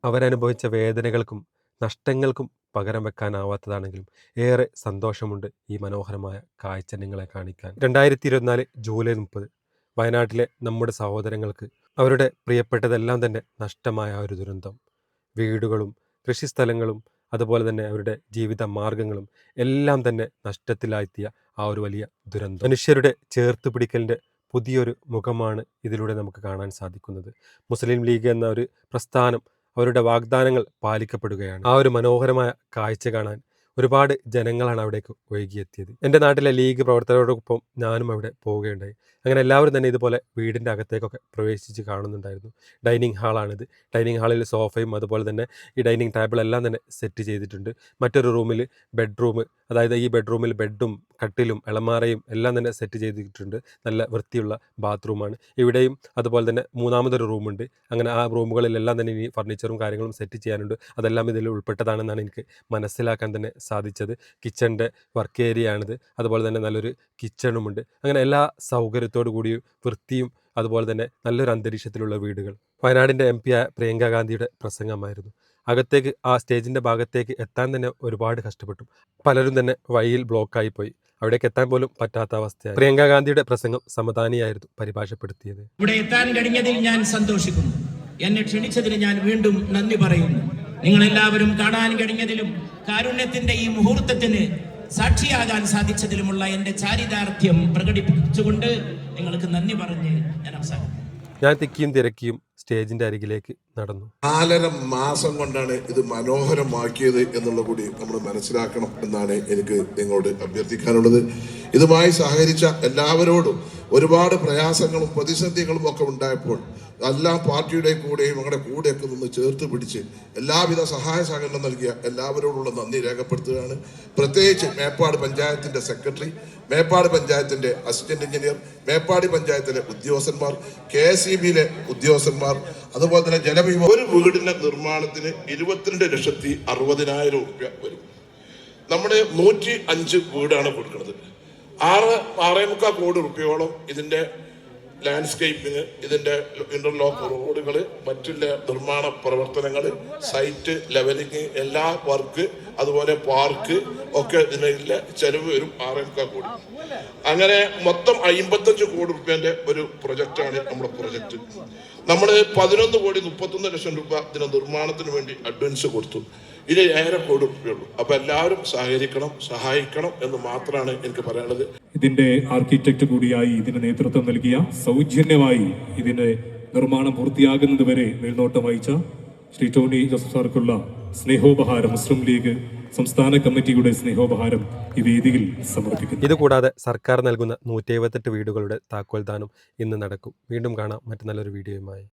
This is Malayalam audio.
അവരനുഭവിച്ച വേദനകൾക്കും നഷ്ടങ്ങൾക്കും പകരം വെക്കാനാവാത്തതാണെങ്കിലും ഏറെ സന്തോഷമുണ്ട് ഈ മനോഹരമായ കാഴ്ച നിങ്ങളെ കാണിക്കാൻ. 2024 ജൂലൈ 30 വയനാട്ടിലെ നമ്മുടെ സഹോദരങ്ങൾക്ക് അവരുടെ പ്രിയപ്പെട്ടതെല്ലാം തന്നെ നഷ്ടമായ ഒരു ദുരന്തം. വീടുകളും കൃഷിസ്ഥലങ്ങളും അതുപോലെ തന്നെ അവരുടെ ജീവിത മാർഗങ്ങളും എല്ലാം തന്നെ നഷ്ടത്തിലാഴ്ത്തിയ ആ ഒരു വലിയ ദുരന്തം. മനുഷ്യരുടെ ചേർത്ത് പിടിക്കലിൻ്റെ പുതിയൊരു മുഖമാണ് ഇതിലൂടെ നമുക്ക് കാണാൻ സാധിക്കുന്നത്. മുസ്ലിം ലീഗ് എന്ന ഒരു പ്രസ്ഥാനം അവരുടെ വാഗ്ദാനങ്ങൾ പാലിക്കപ്പെടുകയാണ്. ആ ഒരു മനോഹരമായ കാഴ്ച കാണാൻ ഒരുപാട് ജനങ്ങളാണ് അവിടേക്ക് ഒഴുകിയെത്തിയത്. എൻ്റെ നാട്ടിലെ ലീഗ് പ്രവർത്തകരോടൊപ്പം ഞാനും അവിടെ പോവുകയുണ്ടായി. അങ്ങനെ എല്ലാവരും തന്നെ ഇതുപോലെ വീടിൻ്റെ അകത്തേക്കൊക്കെ പ്രവേശിച്ച് കാണുന്നുണ്ടായിരുന്നു. ഡൈനിങ് ഹാളാണിത്. ഡൈനിങ് ഹാളിൽ സോഫയും അതുപോലെ തന്നെ ഈ ഡൈനിങ് ടേബിളെല്ലാം തന്നെ സെറ്റ് ചെയ്തിട്ടുണ്ട്. മറ്റൊരു റൂമിൽ ബെഡ്റൂം, അതായത് ഈ ബെഡ്റൂമിൽ ബെഡും കട്ടിലും അലമാരയും എല്ലാം തന്നെ സെറ്റ് ചെയ്തിട്ടുണ്ട്. നല്ല വൃത്തിയുള്ള ബാത്റൂമാണ്. ഇവിടെയും അതുപോലെ തന്നെ മൂന്നാമതൊരു റൂമുണ്ട്. അങ്ങനെ ആ റൂമുകളിലെല്ലാം തന്നെ ഇനി ഫർണിച്ചറും കാര്യങ്ങളും സെറ്റ് ചെയ്യാനുണ്ട്. അതെല്ലാം ഇതിൽ ഉൾപ്പെട്ടതാണെന്നാണ് എനിക്ക് മനസ്സിലാക്കാൻ തന്നെ സാധിച്ചത്. കിച്ചണിൻ്റെ വർക്ക് ഏരിയ ആണിത്. അതുപോലെ തന്നെ നല്ലൊരു കിച്ചണുമുണ്ട്. അങ്ങനെ എല്ലാ സൗകര്യത്തോടു കൂടിയും വൃത്തിയും അതുപോലെ തന്നെ നല്ലൊരു അന്തരീക്ഷത്തിലുള്ള വീടുകൾ. വയനാടിൻ്റെ MP ആയ പ്രിയങ്ക ഗാന്ധിയുടെ പ്രസംഗമായിരുന്നു. അകത്തേക്ക് ആ സ്റ്റേജിൻ്റെ ഭാഗത്തേക്ക് എത്താൻ തന്നെ ഒരുപാട് കഷ്ടപ്പെട്ടു. പലരും തന്നെ വഴിയിൽ ബ്ലോക്കായി പോയി. അവിടേക്ക് എത്താൻ പോലും പറ്റാത്ത അവസ്ഥയായി. പ്രിയങ്ക ഗാന്ധിയുടെ പ്രസംഗം സമദാനിയായിരുന്നു പരിഭാഷപ്പെടുത്തിയത്. ഇവിടെ എത്താൻ കഴിഞ്ഞതിൽ ഞാൻ സന്തോഷിക്കുന്നു. എന്നെ ക്ഷണിച്ചതിന് ഞാൻ വീണ്ടും നന്ദി പറയുന്നു. നിങ്ങളെല്ലാവരും കാണാൻ കഴിഞ്ഞതിലും കാരുണ്യത്തിന്റെ ഈ മുഹൂർത്തത്തിന് സാക്ഷിയാകാൻ സാധിച്ചതിലുമുള്ള എൻ്റെ ചാരിതാർത്ഥ്യം പ്രകടിപ്പിച്ചുകൊണ്ട് നിങ്ങൾക്ക് നന്ദി പറഞ്ഞ് ഞാൻ അവസാനിക്കുന്നു. ഞാൻ തിക്കിയും തിരക്കിയും സ്റ്റേജിന്റെ അരികിലേക്ക് നടന്നു. 4.5 മാസം കൊണ്ടാണ് ഇത് മനോഹരമാക്കിയത് എന്നുള്ള കൂടി നമ്മൾ മനസ്സിലാക്കണം എന്നാണ് എനിക്ക് നിങ്ങളോട് അഭ്യർത്ഥിക്കാനുള്ളത്. ഇതുമായി സഹകരിച്ച എല്ലാവരോടും ഒരുപാട് പ്രയാസങ്ങളും പ്രതിസന്ധികളും ഒക്കെ ഉണ്ടായപ്പോൾ എല്ലാ പാർട്ടിയുടെ കൂടെയും ഞങ്ങളുടെ കൂടെയൊക്കെ നിന്ന് ചേർത്ത് പിടിച്ച് എല്ലാവിധ സഹായ സഹകരണം നൽകിയ എല്ലാവരോടുള്ള നന്ദി രേഖപ്പെടുത്തുകയാണ്. പ്രത്യേകിച്ച് മേപ്പാട് പഞ്ചായത്തിൻ്റെ സെക്രട്ടറി, മേപ്പാട് പഞ്ചായത്തിൻ്റെ അസിസ്റ്റന്റ് എഞ്ചിനീയർ, മേപ്പാടി പഞ്ചായത്തിലെ ഉദ്യോഗസ്ഥന്മാർ, KSEBിയിലെ ഉദ്യോഗസ്ഥന്മാർ, അതുപോലെ തന്നെ ജലബീമ. ഒരു വീടിന്റെ നിർമ്മാണത്തിന് 22,60,000 രൂപ വരും. നമ്മുടെ 105 വീടാണ് കൊടുക്കുന്നത്. 6.25 കോടി രൂപയോളം ഇതിന്റെ ലാൻഡ്സ്കേപ്പിന്, ഇതിന്റെ ഇന്റർലോക്ക് റോഡുകൾ, മറ്റുള്ള നിർമ്മാണ പ്രവർത്തനങ്ങൾ, സൈറ്റ് ലെവലിംഗ്, എല്ലാ വർക്ക്, അതുപോലെ പാർക്ക് ഒക്കെ ഇതിനുള്ള ചെലവ് വരും 6.25 കോടി. അങ്ങനെ മൊത്തം 55 കോടി രൂപേന്റെ ഒരു പ്രൊജക്റ്റാണ് നമ്മുടെ പ്രൊജക്ട്. നമ്മൾ 11,31,00,000 രൂപ ഇതിന്റെ നിർമ്മാണത്തിന് വേണ്ടി അഡ്വാൻസ് കൊടുത്തു. ഇത് 1.5 കോടി രൂപയുള്ളൂ. അപ്പൊ എല്ലാവരും സഹകരിക്കണം, സഹായിക്കണം എന്ന് മാത്രമാണ് എനിക്ക് പറയാനുള്ളത്. ഇതിന്റെ ആർക്കിടെക്ട് കൂടിയായി ഇതിന് നേതൃത്വം നൽകിയ, സൗജന്യമായി ഇതിന്റെ നിർമ്മാണം പൂർത്തിയാകുന്നത് വരെ മേൽനോട്ടം വഹിച്ച ശ്രീ ടോണി ജോസഫ് സാർക്കുള്ള സ്നേഹോപഹാരം മുസ്ലിം ലീഗ് സംസ്ഥാന കമ്മിറ്റിയുടെ സ്നേഹോപഹാരം ഈ വേദിയിൽ സമർപ്പിക്കുന്നു. ഇതുകൂടാതെ സർക്കാർ നൽകുന്ന 178 വീടുകളുടെ താക്കോൽദാനം ഇന്ന് നടക്കും. വീണ്ടും കാണാം മറ്റു നല്ലൊരു വീഡിയോയുമായി.